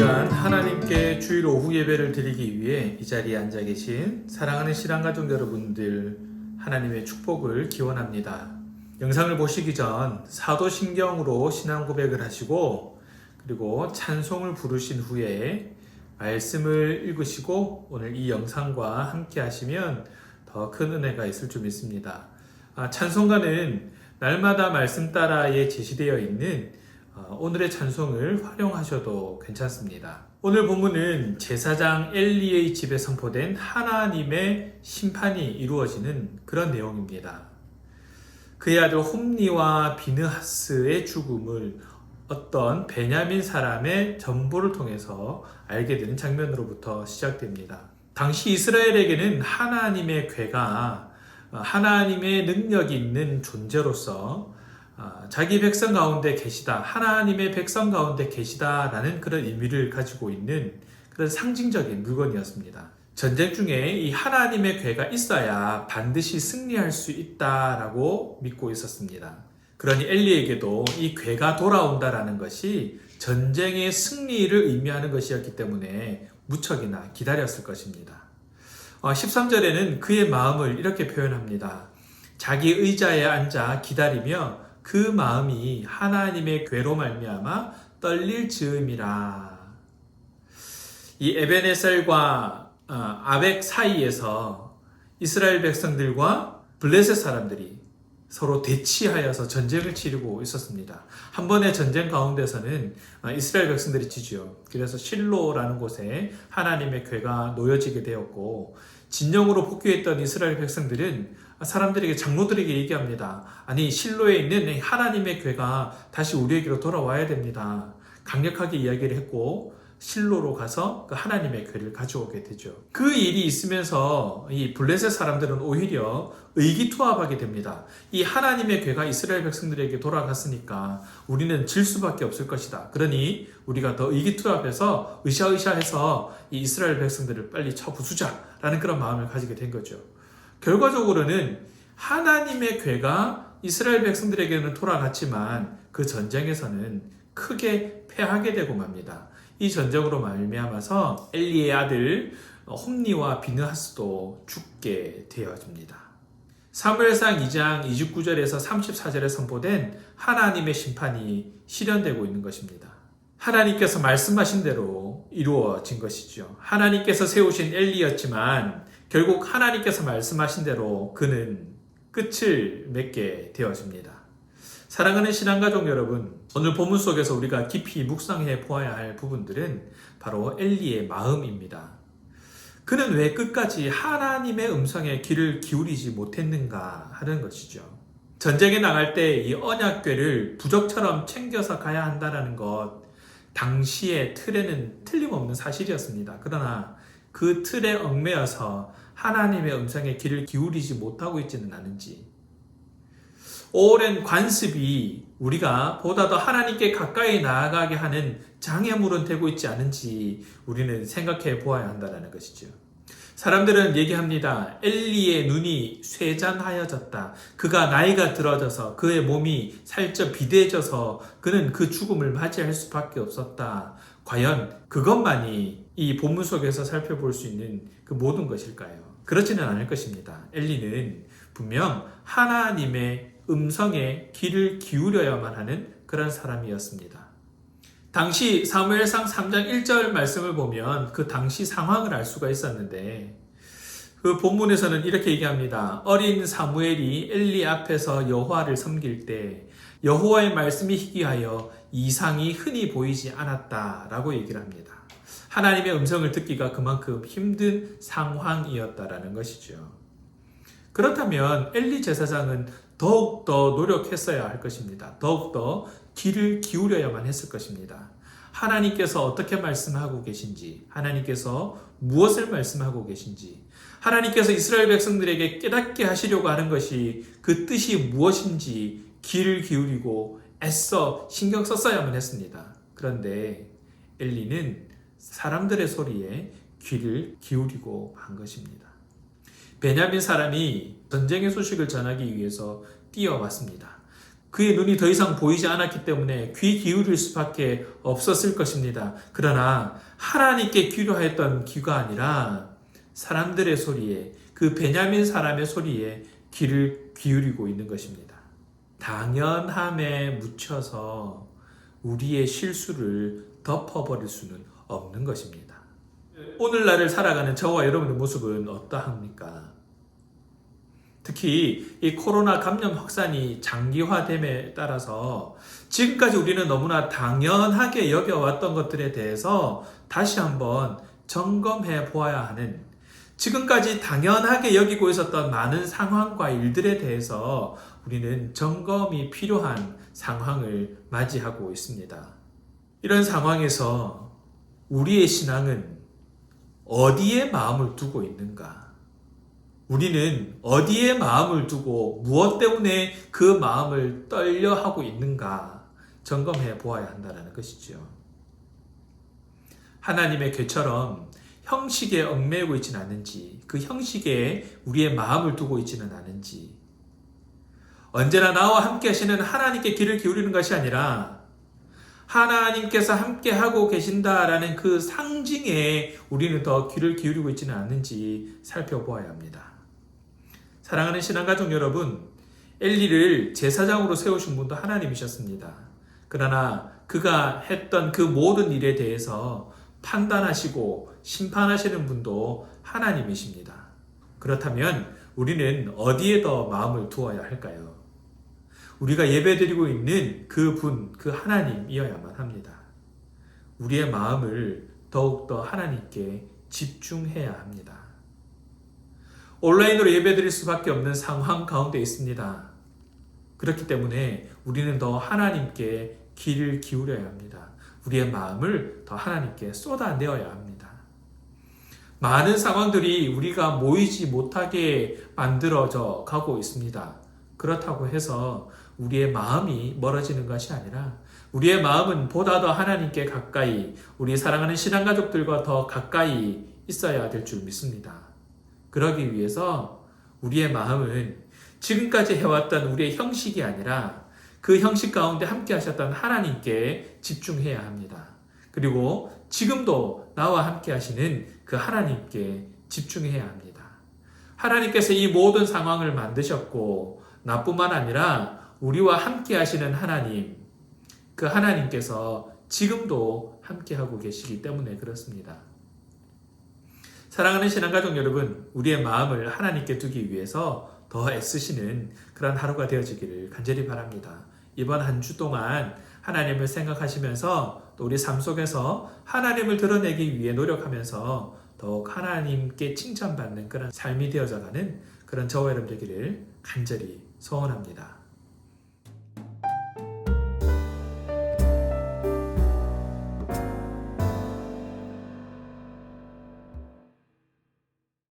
시간 하나님께 주일 오후 예배를 드리기 위해 이 자리에 앉아 계신 사랑하는 신앙가족 여러분들, 하나님의 축복을 기원합니다. 영상을 보시기 전 사도신경으로 신앙 고백을 하시고 그리고 찬송을 부르신 후에 말씀을 읽으시고 오늘 이 영상과 함께 하시면 더 큰 은혜가 있을 줄 믿습니다. 찬송가는 날마다 말씀 따라에 제시되어 있는 오늘의 찬송을 활용하셔도 괜찮습니다. 오늘 본문은 제사장 엘리의 집에 선포된 하나님의 심판이 이루어지는 그런 내용입니다. 그의 아들 홈니와 비느하스의 죽음을 어떤 베냐민 사람의 전보를 통해서 알게 되는 장면으로부터 시작됩니다. 당시 이스라엘에게는 하나님의 괴가 하나님의 능력이 있는 존재로서 자기 백성 가운데 계시다, 하나님의 백성 가운데 계시다라는 그런 의미를 가지고 있는 그런 상징적인 물건이었습니다. 전쟁 중에 이 하나님의 괴가 있어야 반드시 승리할 수 있다라고 믿고 있었습니다. 그러니 엘리에게도 이 괴가 돌아온다라는 것이 전쟁의 승리를 의미하는 것이었기 때문에 무척이나 기다렸을 것입니다. 13절에는 그의 마음을 이렇게 표현합니다. 자기 의자에 앉아 기다리며 그 마음이 하나님의 괴로 말미암아 떨릴 즈음이라. 이 에베네셀과 아벡 사이에서 이스라엘 백성들과 블레셋 사람들이 서로 대치하여서 전쟁을 치르고 있었습니다. 한 번의 전쟁 가운데서는 이스라엘 백성들이 지죠. 그래서 실로라는 곳에 하나님의 괴가 놓여지게 되었고, 진영으로 복귀했던 이스라엘 백성들은 사람들에게, 장로들에게 얘기합니다. 아니, 실로에 있는 하나님의 괴가 다시 우리에게로 돌아와야 됩니다. 강력하게 이야기를 했고 실로로 가서 그 하나님의 괴를 가져오게 되죠. 그 일이 있으면서 이 블레셋 사람들은 오히려 의기투합하게 됩니다. 이 하나님의 괴가 이스라엘 백성들에게 돌아갔으니까 우리는 질 수밖에 없을 것이다. 그러니 우리가 더 의기투합해서 으쌰으쌰해서 이 이스라엘 백성들을 빨리 쳐부수자라는 그런 마음을 가지게 된 거죠. 결과적으로는 하나님의 괴가 이스라엘 백성들에게는 돌아갔지만 그 전쟁에서는 크게 패하게 되고 맙니다. 이 전쟁으로 말미암아서 엘리의 아들 홈니와 비느하스도 죽게 되어집니다. 사무엘상 2장 29절에서 34절에 선포된 하나님의 심판이 실현되고 있는 것입니다. 하나님께서 말씀하신 대로 이루어진 것이죠. 하나님께서 세우신 엘리였지만 결국 하나님께서 말씀하신 대로 그는 끝을 맺게 되어집니다. 사랑하는 신앙가족 여러분, 오늘 본문 속에서 우리가 깊이 묵상해 보아야 할 부분들은 바로 엘리의 마음입니다. 그는 왜 끝까지 하나님의 음성에 귀를 기울이지 못했는가 하는 것이죠. 전쟁에 나갈 때 이 언약궤를 부적처럼 챙겨서 가야 한다는 것, 당시의 틀에는 틀림없는 사실이었습니다. 그러나 그 틀에 얽매여서 하나님의 음성에 귀를 기울이지 못하고 있지는 않은지, 오랜 관습이 우리가 보다 더 하나님께 가까이 나아가게 하는 장애물은 되고 있지 않은지 우리는 생각해 보아야 한다는 것이죠. 사람들은 얘기합니다. 엘리의 눈이 쇠잔하여졌다. 그가 나이가 들어져서 그의 몸이 살쪄 비대해져서 그는 그 죽음을 맞이할 수밖에 없었다. 과연 그것만이 이 본문 속에서 살펴볼 수 있는 그 모든 것일까요? 그렇지는 않을 것입니다. 엘리는 분명 하나님의 음성에 귀를 기울여야만 하는 그런 사람이었습니다. 당시 사무엘상 3장 1절 말씀을 보면 그 당시 상황을 알 수가 있었는데, 그 본문에서는 이렇게 얘기합니다. 어린 사무엘이 엘리 앞에서 여호와를 섬길 때 여호와의 말씀이 희귀하여 이상이 흔히 보이지 않았다라고 얘기를 합니다. 하나님의 음성을 듣기가 그만큼 힘든 상황이었다라는 것이죠. 그렇다면 엘리 제사장은 더욱더 노력했어야 할 것입니다. 더욱더 귀를 기울여야만 했을 것입니다. 하나님께서 어떻게 말씀하고 계신지, 하나님께서 무엇을 말씀하고 계신지, 하나님께서 이스라엘 백성들에게 깨닫게 하시려고 하는 것이 그 뜻이 무엇인지 귀를 기울이고 애써 신경 썼어야만 했습니다. 그런데 엘리는 사람들의 소리에 귀를 기울이고 한 것입니다. 베냐민 사람이 전쟁의 소식을 전하기 위해서 뛰어왔습니다. 그의 눈이 더 이상 보이지 않았기 때문에 귀 기울일 수밖에 없었을 것입니다. 그러나 하나님께 귀로하였던 귀가 아니라 사람들의 소리에, 그 베냐민 사람의 소리에 귀를 기울이고 있는 것입니다. 당연함에 묻혀서 우리의 실수를 덮어버릴 수는 없는 것입니다. 오늘날을 살아가는 저와 여러분의 모습은 어떠합니까? 특히 이 코로나 감염 확산이 장기화됨에 따라서 지금까지 우리는 너무나 당연하게 여겨왔던 것들에 대해서 다시 한번 점검해 보아야 하는, 지금까지 당연하게 여기고 있었던 많은 상황과 일들에 대해서 우리는 점검이 필요한 상황을 맞이하고 있습니다. 이런 상황에서 우리의 신앙은 어디에 마음을 두고 있는가? 우리는 어디에 마음을 두고 무엇 때문에 그 마음을 떨려 하고 있는가 점검해 보아야 한다는 것이죠. 하나님의 궤처럼 형식에 얽매이고 있지는 않은지, 그 형식에 우리의 마음을 두고 있지는 않은지, 언제나 나와 함께 하시는 하나님께 귀를 기울이는 것이 아니라 하나님께서 함께 하고 계신다라는 그 상징에 우리는 더 귀를 기울이고 있지는 않은지 살펴보아야 합니다. 사랑하는 신앙가족 여러분, 엘리를 제사장으로 세우신 분도 하나님이셨습니다. 그러나 그가 했던 그 모든 일에 대해서 판단하시고 심판하시는 분도 하나님이십니다. 그렇다면 우리는 어디에 더 마음을 두어야 할까요? 우리가 예배드리고 있는 그 분, 그 하나님이어야만 합니다. 우리의 마음을 더욱더 하나님께 집중해야 합니다. 온라인으로 예배드릴 수밖에 없는 상황 가운데 있습니다. 그렇기 때문에 우리는 더 하나님께 귀를 기울여야 합니다. 우리의 마음을 더 하나님께 쏟아내어야 합니다. 많은 상황들이 우리가 모이지 못하게 만들어져 가고 있습니다. 그렇다고 해서 우리의 마음이 멀어지는 것이 아니라 우리의 마음은 보다 더 하나님께 가까이, 우리 사랑하는 신앙가족들과 더 가까이 있어야 될 줄 믿습니다. 그러기 위해서 우리의 마음은 지금까지 해왔던 우리의 형식이 아니라 그 형식 가운데 함께 하셨던 하나님께 집중해야 합니다. 그리고 지금도 나와 함께 하시는 그 하나님께 집중해야 합니다. 하나님께서 이 모든 상황을 만드셨고 나뿐만 아니라 우리와 함께 하시는 하나님, 그 하나님께서 지금도 함께 하고 계시기 때문에 그렇습니다. 사랑하는 신앙가족 여러분, 우리의 마음을 하나님께 두기 위해서 더 애쓰시는 그런 하루가 되어지기를 간절히 바랍니다. 이번 한 주 동안 하나님을 생각하시면서 또 우리 삶 속에서 하나님을 드러내기 위해 노력하면서 더욱 하나님께 칭찬받는 그런 삶이 되어져가는 그런 저와 여러분 되기를 간절히 소원합니다.